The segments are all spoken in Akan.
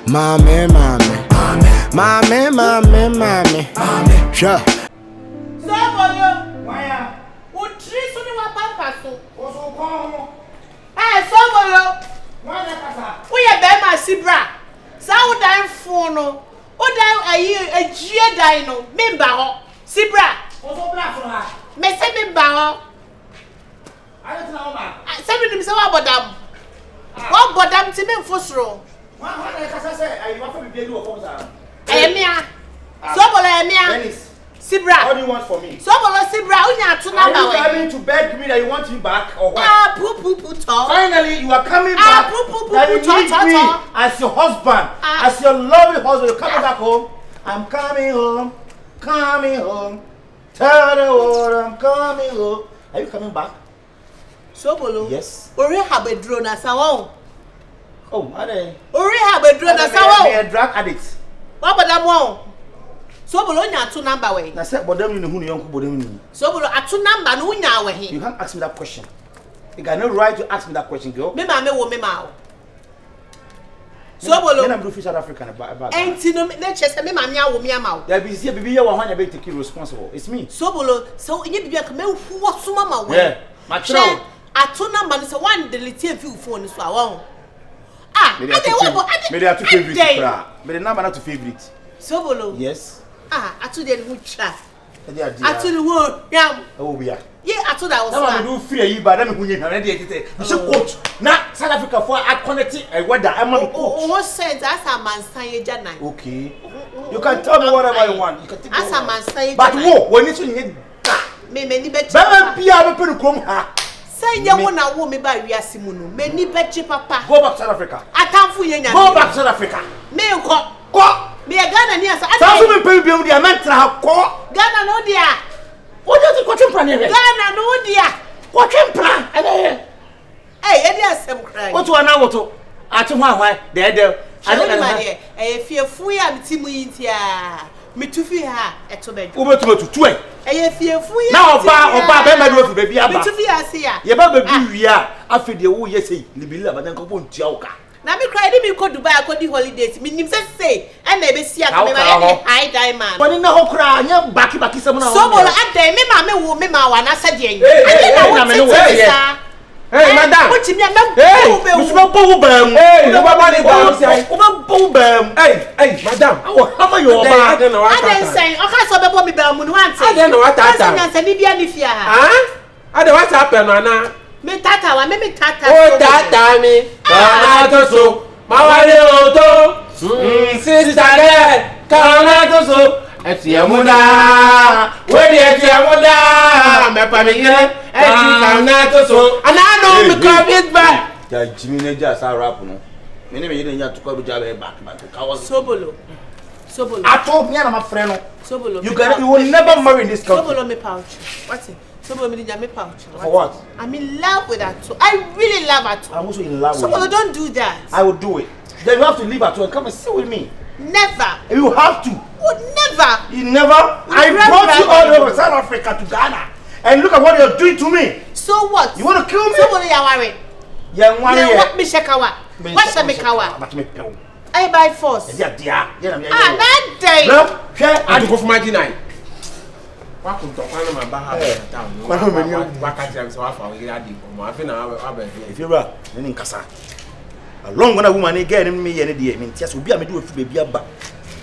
Mommy. Sure. We are Bema Sibra. Sao dine phono. O dine a year dino. Member Sibra. Messe member. I don't know. I said to him, about them. What but them to me for sure. I am here. Sibra. What do you want for me? Sibra, are you coming to beg me that you want me back or what? Finally, you are coming back. That you need me as your husband, as your lovely husband. You're coming back home. I'm coming home. Tell the world I'm coming home. Are you coming back? Yes. Ori have a drone as a Oh, are they? Ori have a drone as a drug addict. What about that one? Nya 2 number way. Na say bodam ni hu ni yonko bodam ni. A 2 number no nya we he. You can't ask me that question. You got no right to ask me that question, girl. Me ma o. I'm do South Africa back. Enti no na chese me ma me awo me ama o. There be see bibi here one ya be take you responsible. It's me. So nye bibi aka me hu wasoma ma we. Yeah. Ma tro. A 2 number no say one delete and few phone so awon. Me dey to favorite bra. Me the number not to favorite. Yes. Atu de hu tra. Atu the word yam. Oh bia. Yeah, atu that was. Na do free yi ba na me hunye na dey tete. You say coach. Na South Africa for I connect weather. I'm on coach. What sense as a man say janai. Okay. You can tell me whatever you want. You can take as a man say. But wo when you need me ni be. Ba bia be pe krom ha. Say ya wo na wo me ba wiase mu no. Me ni be papa. Go back to South Africa. Atamfu ye nya. Go back to South Africa. Me nko. Go. Me Ghana ni asa. Sasu me pe biom dia mentra ko. Ghana no dia. What does it kwatwe plan here? Ghana no dia. Kwatwe plan. Eh, e dia sem cry. What to na woto? Ati ho ahwan. There. I don't know here. Eh fiefu ya mtimu yintia. Mitufi ha eto bedu. Ubetu tutu e. Eh fiefu ya. Na oba be ma do fi baby aba. Mitufi ase ya. Ye ba baby wi a afede wo ye sei libili abadan ko ntia wo ka. Na me cry me go Dubai akodi holidays. Me nim say e na be si aka me ma high diamond. Boni na ho kra anya baki sem na. So bolo adai me ma me wo me ma wa na sa de. Na me no we. Hey madam. What you mean na be wo bo bam. Hey, no baba ni ba si ai. Wo bo bam. Hey, madam. How are you oba? Aden say o ka so be bo mi bam nu ante. Aden no wata ta. Asa ni bia ni fia ha. Ah? Aden wata happen no na. Me tata wa me tata. Oh tata mi. Kana to so. Mawale oto. Sister there. Kana to so. Etiamuda. Wedi etiamuda. Me pa mi yire. Eti kana to so. And I know me come it back. Ja Jimmy ne ja sa rap no. Me ne me yire nya to ko ja be back. Sobolo. Ato me na my friend no. Sobolo. You will never marry in this country. Sobolo me pouch. What's it? Sobolo me me pouch. For what? I'm in love with that too. I really love her too. I'm also in love with Sobolo, you. don't do that. I will do it. Then you have to leave at 2 and come and sit with me. Never. You have to. Would never. You never? I brought you all over South Africa to Ghana. And look at what you're doing to me. So what? You want to kill me? Sobolo, you're worried. Yeah, what me shekawa? What's me kawa? I buy force. Yeah. That day. No, share. I go for my deny. Wa kun to kwano ma ba ha ta no. Wa ka tira so afa we adi ko mo afi na aba. If you are ni nkasa. Along when a woman again me ye ne de me ntia so obi a me de ofi baby aba.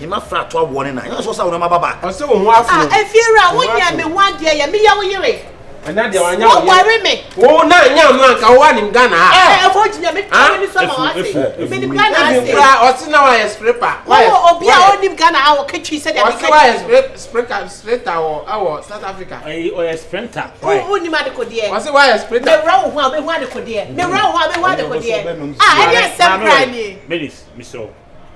E ma fra to awo ne na. You so sa wo ma baba. O se wo ho afu. If you are wonya me wan de ya me ya wo yire. Ana de wanya wo worry me. Wo na nya no anka wo ani Ghana ha. Fo jinya me twa ni so ma wase. Me ni Ghana ase. O si na wa ya scraper. Obi a oni Ghana a wo ketwi se de o si wa ya scraper wo South Africa. O ya sprinter. Wo ni ma de ko de. O si wa ya sprinter. Me ra wo ho a be ho de ko de. Me ra wo ho a be ho de ko de. E dey separate ni. Melis, Mr.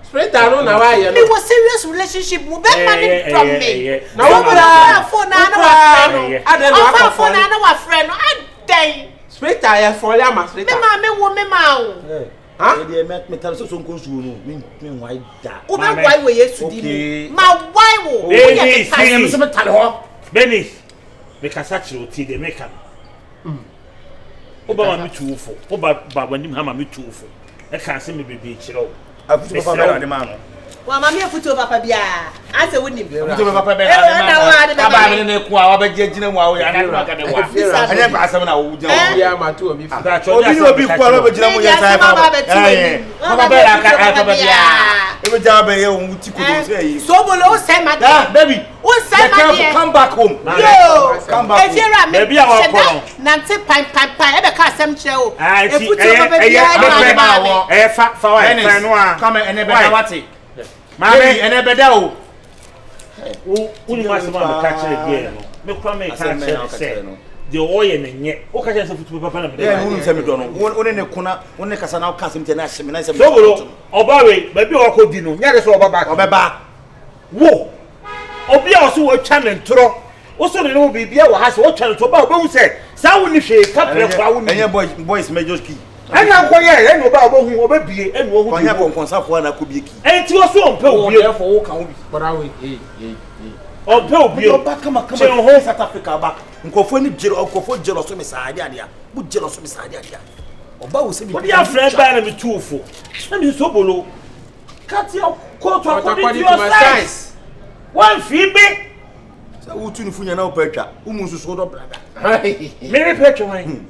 Sprinter no na wa ya. Me was serious relationship mu be money from me. Na wo bra phone na na wa friend. Aden no wa phone na na wa friend. Aden. Sprinter ya for ya ma sprinter. Me ma me wo me ma o. Ha? E dey me tell so nkonsu no. Me why da. O be why we yesu di me. Ma why wo? Benis, me tell ho. Benis. Me kasa chiro ti de make am. Oba ma me tuufo. Oba baba nim ha ma me tuufo. E kan se me bebe chiro. afutu papa bɛɛ na de ma no wa mama afutu papa bia ase wonim afutu papa bɛɛ na de ma aba me ne ko a wa bɛgye gyina mu a wo ya na ka de wa anya ba asɛm na wo gyina wo ya ma to obi fu obi ko a wa bɛgyina mu ya sai papa bɛɛ na ka papa bia ebe ja ba ye wo ti ko do say yi so bolo o say ma baby o say ma dey come back home yo come back home baby a wa ko nante pan e be ka asem kire o efutu papa bia e fa wa e no a come ene be da wate mame ene be da o uni ma se ma ka kire die no me kwa me ka kire say de oye ne nye o ka kire futu papa na me yeah unu se me do no one ne kuna one kasa na o ka se me na hye me na se me so bolo obawe baby o ko di no nya de so obaba wo obi a so wo twa ne ntro wo so ne no bibia wo ha se wo twa ne ntro ba obehu se sa wo ni hwe ka pre kwa wo ni enye boys major key ana nko ye enu ba obehu obebie enu ohu konya konkonsa na ko bie key enti wo so ompe obie therefore wo ka wo bi bora we ompe obie o ba kama ho South Africa ba nkofo ni jero nkofo jero so me saade ade a bu jero so me saade ade a oba wo se bi odi afre ba na me tuufo na me so bolo katia ko to according to your size one fibe sa wo tu ni funya na opetwa umu nsusu do brada me petwa wan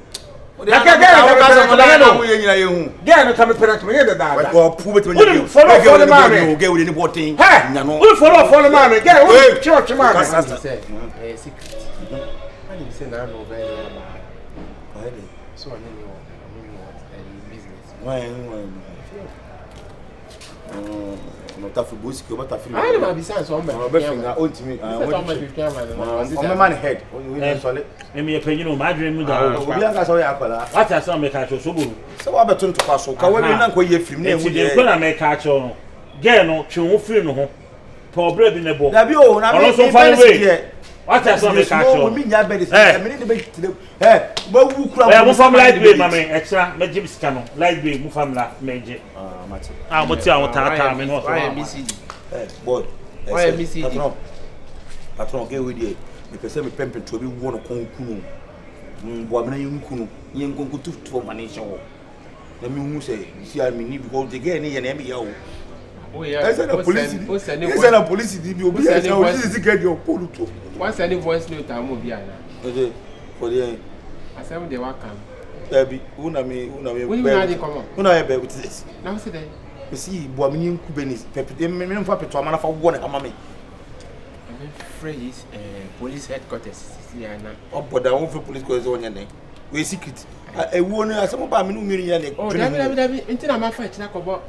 na ka ga na wo ye nyina ye hu ga no kame pera kame ye da ko pu beto nye follow mama ge we ni botin nya no we follow mama ga we church mama say secret when you say na no very bad so I know business why no ta fubusi ko bata fi I ma be sense on be finga ontimi on man head we solid me ye penyi no ma adwene mu da o obi aka so ya akwala what are some make ka so buru so wa beto ntokwa so ka we na ko ye film na ehu de ko na make ka cho no ge no twe ho film no ho problem bi ne bo da bi o na me so find way what are some make ka cho me nya be dey me ni be tire ba wu kura mo fam light way mama extra me jib sika no light way mo fam la me je mate mo ti awon tata me no so boy why me patron ge we dey me pese me pempe to bi wo no kon kunu bo amena yin kunu yin kon kutu to manage wo na me hu say si am ni because the girl ni ye na me ya wo oh yeah esa na police di bi obi ya o si get your polu to once any voice note am obi ana okay for the asem dey waka Baby, una me when you had come on una be with this now say that me see bo amini nku benis pepe me mfa peto amana fa wo na kama me phrase police headquarters Siciliana oboda won fe police headquarters onya den we secret ewu no asem ba me no mmiri ya ne oh dabi ntina ma fight na kobo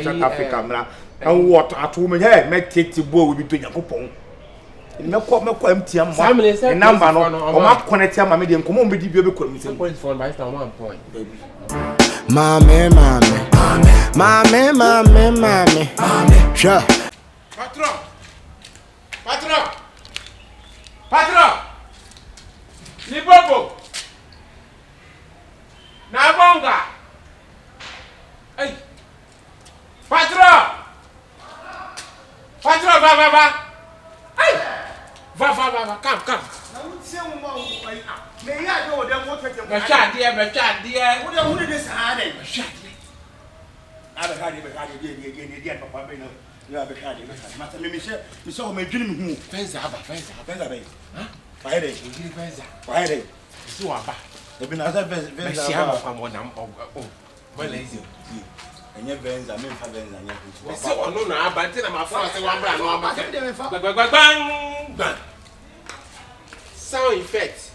South Africa mra and what ato me hey me tete bo we bi to yakopon me ko empty am number no o ma connect am me de nkomo me di bi be ko mi se police phone by stand 1 point baby Mame sure patron ni bobo na bonga ay patron va ay va come na wutie mo ma me ya do dem mo tete mo be chat dia wo de hu de sa de chat ada ka de papa be no ya be ka de ma ta me se o me dwini me hu fenza be ha fa de ngiri fenza fa de si wa ba e bi na za fenza si ama fa mo na mo lazy enye venza me fa venza nya ku si ono na abante na ma fa se wa bra no aba de me fa bang sound effect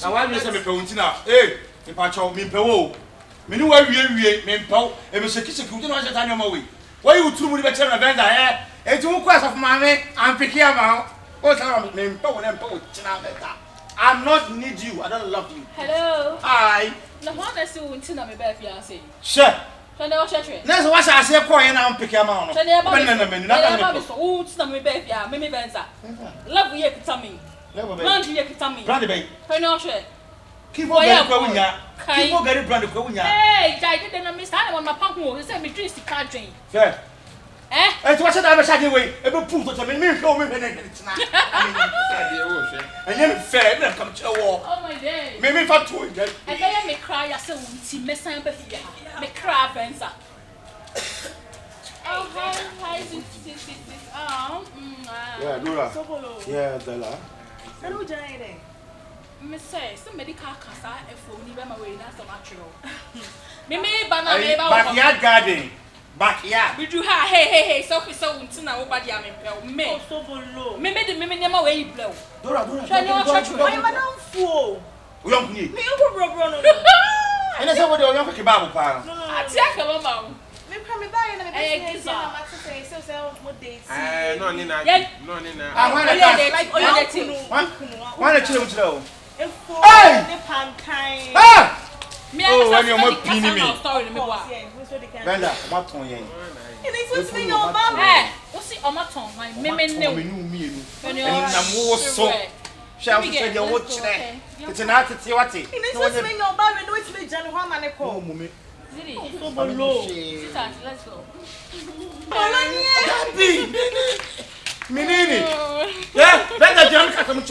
awa mi se me pe unti na me pa cho mi pe wo me ni wa wie me mpa e me sekiseki unti na wa jeta nyoma we wa yi uturu mu ni be chere na venza e ti mu kwa asafo ma me am piki ama o ta me mpa wo na mpa wo china beta I'm not need you. I don't love you. Hello. Hi. No one is until na me be fiance. Sure. Tell you what you. Next what I say call you now pick am on. Tell you about me. So until na me be fiance, me venza. Love you kita me. Brand you kita me. Brand be. Tell you what you. Keep on going kwa wunya. Keep on getting brand kwa wunya. Hey, jai dey na me stand on my punk mo. Say me drink the car drink. Fair. Eh to what say that be shade way. E be proof to me show me be tina. And you fair na come to war. Oh my day. Me fa to you. And then me cry ya say until me san be fia. Me cry venza. Yeah, Dora. Yeah, Della. I don't join it. Miss somebody can't cast a phone, even my way, that's a natural. Mimi, backyard garden. Backyard. Did you have hey, so nobody am in me. So below. Mimi, the Mimi never way blow. Dora, I am a fool. We don't need. Me, you go run. And that's what you're going to Bible. I take a mama. Me come by and I say, so what days? No, Nina. I want to why the children? Hey! The pancake. Ah! Oh, when you're more pinning me. Brenda, what on you? It is what's in your mouth. What's it on my tongue? My meme. Shall we say your watch there? It's an art to see what it is. It is what's in your mouth and what's the general man. So below. Let's go. Minini. Yeah, that's a young customer.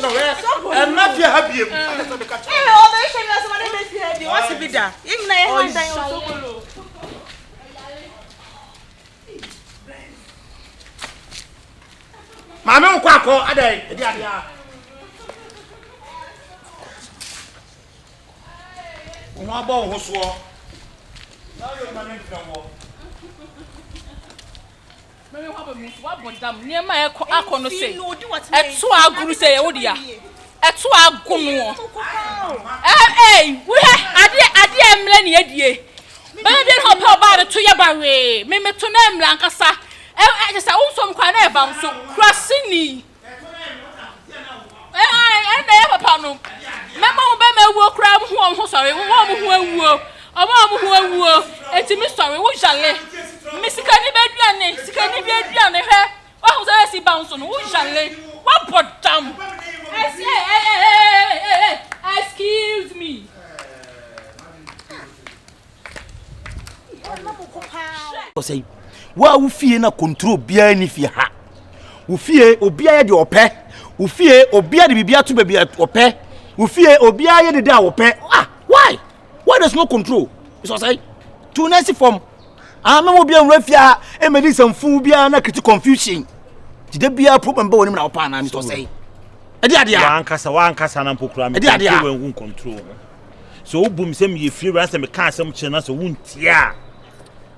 I'm not happy. Hey, all the things that's what it is. What's the bidder? In my hand, so below. Mamma, quack, a day. Uma bom rosto. Now you're my name from war. Maybe what but damn near my akono say. Etu aguru say e wodia. Etu agunu. Eh, we ade emle ne adie. Maybe den hop ba de to ya ba we. Me to na emla nkasa. E say unsom kwa na e ba nso. Krasini. Na papa no. Mema wo be mewu kra ho sorry. Wo ho awuo. Omo ho awuo. Eti mi sorry wo jale. Mi sikani be aduane hwe. Wa ho say si bounce no wo jale. Wa bodam. Excuse me. Say, wa wo fie na control bia ni fie ha. Wo fie obia ye de opɛ. Wo fie obia de bibia to bibia opɛ. Wo fie obia ye de da opɛ. Ah, why? Why there's no control? It's what say. To nasi form. Ah, me obia nrafia e medi samfu bia na kriti confusion. Dide bia problem ba woni na opa na ni to say. E dia dia. Wa ankasa na mpokura me. We won control. So obum sem ye fie ranse me kan sem kire na so wuntia.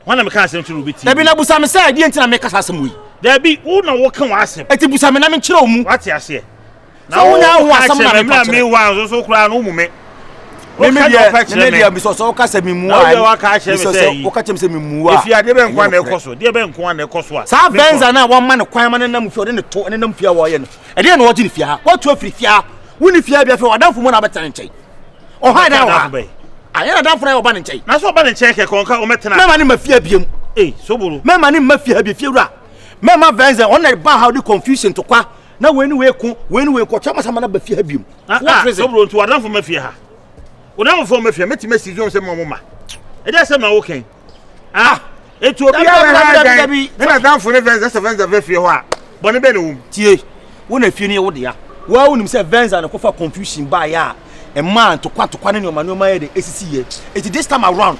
Wana me kan asem chiro beti. Da bi na busa me say die ntina me kasa asem wi. Da bi wo na wo kan wa asem. Eti busa me na me kire omu. What ya say? Na wo na wo asem na me wa so kura no mu me. Me dia bi so kasa me mu a. Na wo ka che me say. Wo ka che me say me mu a. Efi ade be nkwa na ekoso. De be nkwa na ekoso a. Sa benza na wo ma ne kwan ma na nam fi o de ne to ne nam fi a wo ye no. E de na wo ji ne fi ha. Wo to afiri fi ha. Wo ni fi ha bia fi wo danfo mu na betan nchen. O ha da wa. Ayana danfo na wo ba ne nchen. Na so ba ne nchen ke konka o metena. Me ma ne mafia biem. So buru. Me ma ne mafia bia fi wura. Me ma benza on na ba how the confusion to kwa. Na we ni we ko chama sama na ba fi ha biem. So buru ntu wadanfo mafia ha. Una fo mafia metima season se mama. E dey say na wo ken. Etu obi ara bi. Na danfo ne venza fie ho a. Bone be ne wum. Tie. Wo na fie ne wo de ya. Wa wonim say venza na ko fa confusion ba ya. A man to kwa ne nyoma ye de esisi ye. It this time around.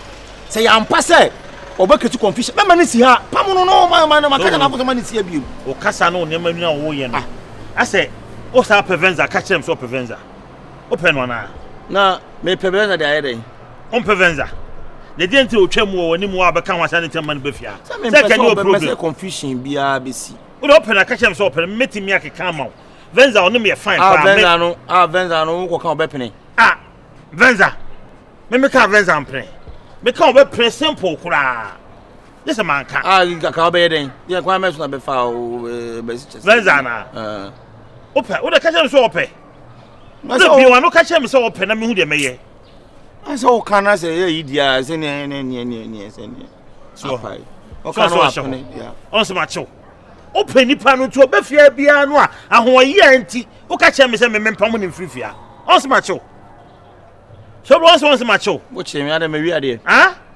Say ya ampa say obeketi confusion. Me man si ha. Pam no man ka na afo man si ya bi. O kasa no ne manu a wo ye no. Ase o sa prevenza ka chem so prevenza. Open no na me prevenza de aye den. On prevenza. The dey nti o twam wo ni mu abeka wasa ne tem man be fia. Say can you problem confusion bia be si. O de open ka chem so open metimi akeka ma. Venza on me fine pa. Venza no wo kan obepene. Venza. Me ka Venza ampre. Me ka obepre simple kura. This a man ka. Ka obey den. Ye kwa me so na be fa o be si. Venza na. Open. O de ka chem so open. No bi wa no ka chem so open na me hu de meye. Asa o kana say ye idia say ne say ne. So fai. O kana wa pone. Yeah. On se ma cho. Open nipa no to obefia bia no a ahoye anti. O ka chem say me mpam ne mfirifia. On se ma cho. So once macho. What che me ade me wi ade.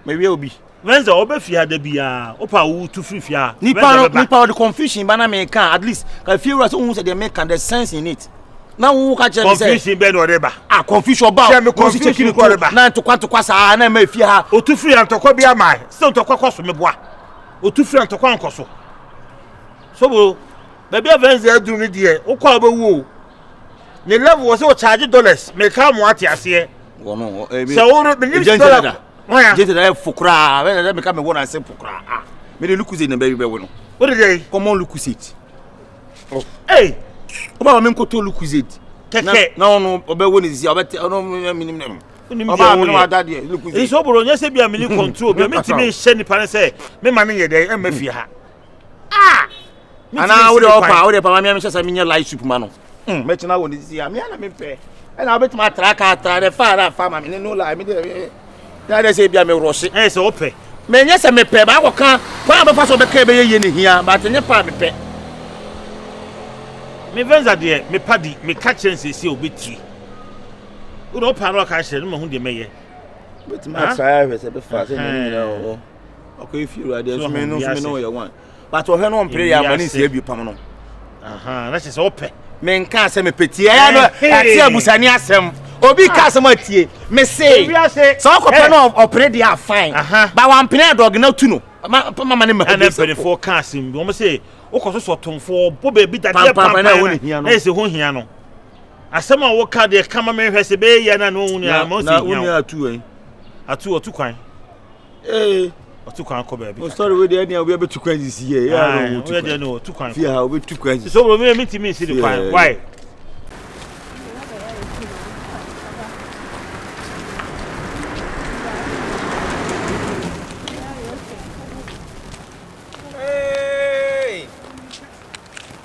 Me wi obi. Venza obefia da bia. Opa wo to frifia. Nipa the confusion ba na me kan at least ka feel us who say they make the sense in it. Na wo ka che me say confusion be no reba. Confusion ba. Confusion ko reba. Na to kwa sa na me fie ha. O to free am to kwa bia mai. Still to kwa so me boa. otu front to kwan koso so bro baby events do ni de o kwa ba wo ne level was o charge dollars me ka mo ate ase wono so wo me ni dollar jete da fukura we me ka me wona se fukura me de lukuze na baby be wono what dey comment lukuze oh hey o ba me nko to lukuze keke na ono obe woni zi obete ono minim oba me no adade lukuze so bro nya se bia me ni control bia me timi hye ni pa ne se me ma ne ye dey e ma fi ha ana wo de pa me hye sa me nya light soup ma no me china woni zi ya me na me pe e na obeti ma traka tra de fa ma me no la me de da se bia me roshi se ope me nya se me pe ba ko kan kwa be fa so be ka be ye ni hia but nya pa me pe me venza de me padi me ka chense si obeti wo do pa no ka hye no hu de meye but ma try we se be fa se ni na okay if you are there so me no you want but o he no prayer mani se bi pam no na se ope me nka se me petie ya no ati abusani asem obi ka asem atie me say so okope no opere dia fine but one pene dog na tu no mama ne ma na pere for ka asem bi o mo say okoso so tonfo bo be bi dade pam na se ho hia no asem a wo ka de kama me hwese be ye na no hu ni a mo say na uni atu otu kwan otu kwan ko baby o sorry we dey any we be tu kwan this year ya no we dey no otu kwan fi ha we tu kwan so bro me timi see the kwan why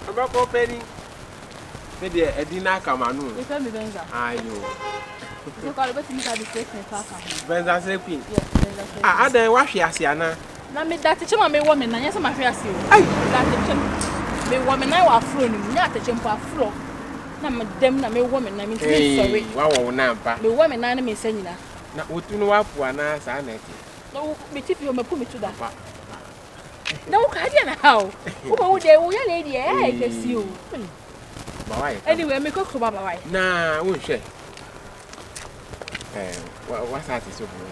Abako penny me dey edina kamanu e fe me benza ayo so call bet me ka di question paka benza say queen yes benza say adan wa hwe ase ana na me dat chema me wo me na nyesa ma hwe ase o ai dat chema me wo me na wa afro ni nya ta chempa afro na me dem na me wo me na me sorry wa wo na mpa me wo me na na me sanyina na otu no wa pu ana sa na eti no me tifi o me pu me tu da na wo ka dia na how wo de wo ya lady eh kesi o bawai anyway me ko baba wai na wo hwe wa sa ti so bo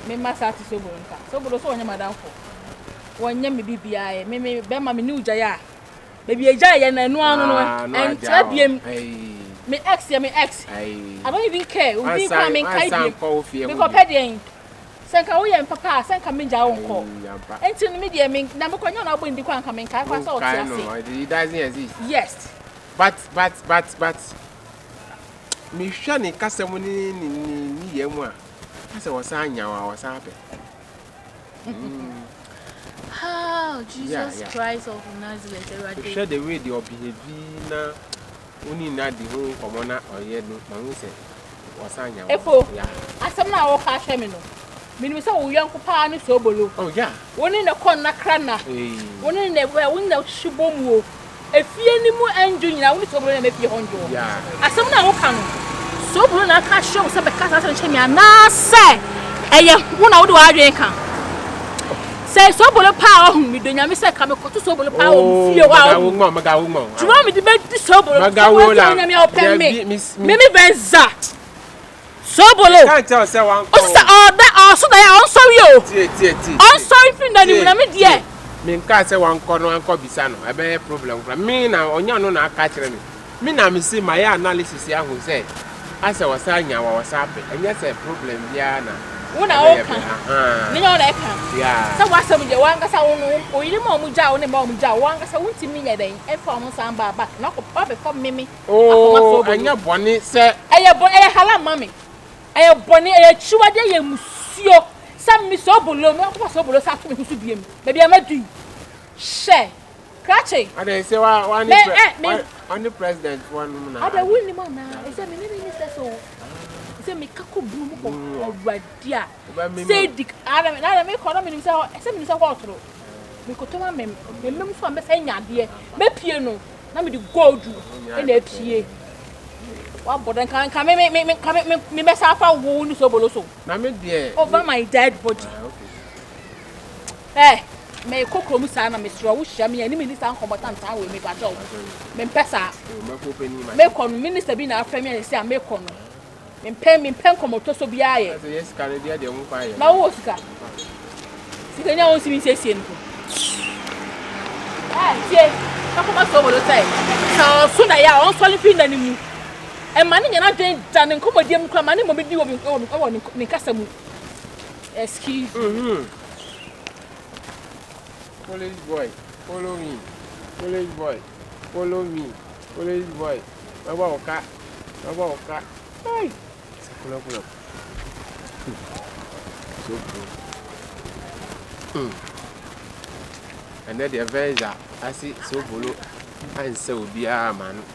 me ma sa ti so bo nka so bo so wonya madam fo wonya me bibia me be ma me ni uja ya baby eja ya na enu anu no en trabiem me ex ya me ex I don't even care we be come in kai bi because pedien senka wo ye papa senka me ja wonko enti no me de me na me konya na obo ndi kwa nka me kai kwa so o ti ase it doesn't exist yes but me hwa ni kasem ni ye mu a ase wo sa anya wa sa pe how Jesus Christ of Nazareth everybody share the way they behave na oni na di ho komo na oye no ma hu se wo sa anya efo asem na wo ka hwe me no minimi se wo yanko pa ni so bolo oh yeah woni na kon na krana woni na shibom wo efie ni mu anju nyina woni so bolo na mefie honjo yeah asem na wo ka no so bolo na ka show se be kasa se nche mi ana se eye wo na wo de wa adwen kan se so bolo pa ohun mi do nya mi se ka me ko to so bolo pa o fie wa wo ngo maga wo ngo tuma mi di be di so bolo maga wo la nya mi o pen me benza sobolo can't tell say one o sa o da so da ya on sorry o tie on sorry fin da ni mu na me die me can't say one kono anko bisa no e be problem kra me na onya no na aka kire me na me see my analysis ya hu say ase wasa anya wa wasa pe enya say problem bia na una o kan ni no na kan yeah sa wasa mu je wanga sa wonu o yiri mo mu ja o ne mo mu ja wanga sa wunti mi nya den e fa mo san ba ba na ko pa be fa mimi oh anya boni se eye bon eye hala mami eye boni eye chiwade ye musuo sa mi so bolo me ko so bolo sa ko me husu biem be bia ma du she krache ade say one president one na ade win ni ma na e say me minister so say me kako blu mo ko owadia say dik ara na me ko na me say me say ko otro me ko to ma me so am say nyade me pie no na me di gold e na pie wa bodan kan me be sa fa wo ni so bolo so na me de over my dead body eh me kokro mu sa na me sro wo hia me ani minister combatant ta we me ba do me pesa me ko minister bi na afra me say me ko no me pen komoto so bia ye yes Canada de mu pa ye na wo sika Sikanya won si mi siesie no. Tie. Akoma so bolo sai. So na ya on so fi na ni mu. E ma ne nyana den dan nkomodiem kra ma ne mo be di wo ni kasa mu. Excuse. Police boy, follow me. Police boy, follow me. Police boy. Baba oka. Hey. Pull up. So cool. And then the advisor, I see so follow and so be a man.